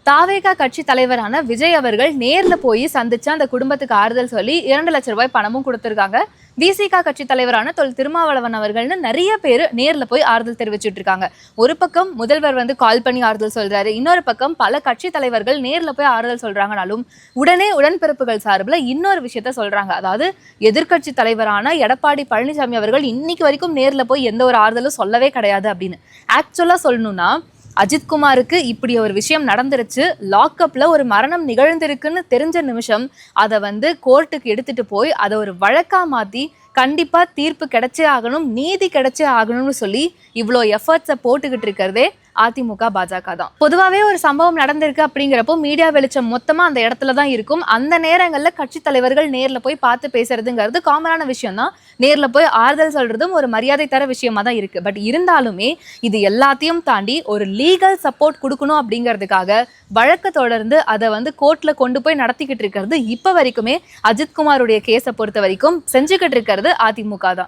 தாவேகா கட்சி தலைவரான விஜய் அவர்கள் நேர்ல போய் சந்திச்சு அந்த குடும்பத்துக்கு ஆறுதல் சொல்லி 2 லட்சம் ரூபாய் பணமும் கொடுத்திருக்காங்க. விசிக கட்சி தலைவரான திருமாவளவன் அவர்கள்னு நிறைய பேர் நேர்ல போய் ஆறுதல் தெரிவிச்சுட்டு இருக்காங்க. ஒரு பக்கம் முதல்வர் கால் பண்ணி ஆறுதல் சொல்றாரு, இன்னொரு பக்கம் பல கட்சி தலைவர்கள் நேர்ல போய் ஆறுதல் சொல்றாங்கனாலும் உடனே உடன்பிறப்புகள் சார்பில் இன்னொரு விஷயத்த சொல்றாங்க. அதாவது எதிர்கட்சி தலைவரான எடப்பாடி பழனிசாமி அவர்கள் இன்னைக்கு வரைக்கும் நேர்ல போய் எந்த ஒரு ஆறுதலும் சொல்லவே கிடையாது அப்படின்னு. ஆக்சுவலா சொல்லணும்னா அஜித்குமாருக்கு இப்படி ஒரு விஷயம் நடந்துருச்சு, லாக்அப்ல ஒரு மரணம் நிகழ்ந்திருக்குன்னு தெரிஞ்ச நிமிஷம் அதை கோர்ட்டுக்கு எடுத்துட்டு போய் அதை ஒரு வழக்கா மாத்தி கண்டிப்பா தீர்ப்பு கிடைச்சே ஆகணும், நீதி கிடைச்சே ஆகணும்னு சொல்லி இவ்வளோ எஃபர்ட்ஸை போட்டுக்கிட்டு இருக்கிறதே அதிமுக பாஜக தான். பொதுவாகவே ஒரு சம்பவம் நடந்திருக்கு அப்படிங்கிறப்போ மீடியா வெளிச்சம் மொத்தமா அந்த இடத்துல தான் இருக்கும். அந்த நேரங்கள்ல கட்சி தலைவர்கள் நேர்ல போய் பார்த்து பேசுறதுங்கிறது காமனான விஷயம் தான். நேர்ல போய் ஆறுதல் சொல்றதும் ஒரு மரியாதை தர விஷயமா தான் இருக்கு. பட் இருந்தாலுமே இது எல்லாத்தையும் தாண்டி ஒரு லீகல் சப்போர்ட் கொடுக்கணும் அப்படிங்கிறதுக்காக வழக்கு தொடர்ந்து அதை கோர்ட்ல கொண்டு போய் நடத்திக்கிட்டு இருக்கிறது இப்ப வரைக்குமே அஜித்குமாருடைய கேஸை பொறுத்த வரைக்கும் செஞ்சுக்கிட்டு இருக்கிறது அதிமுக தான்.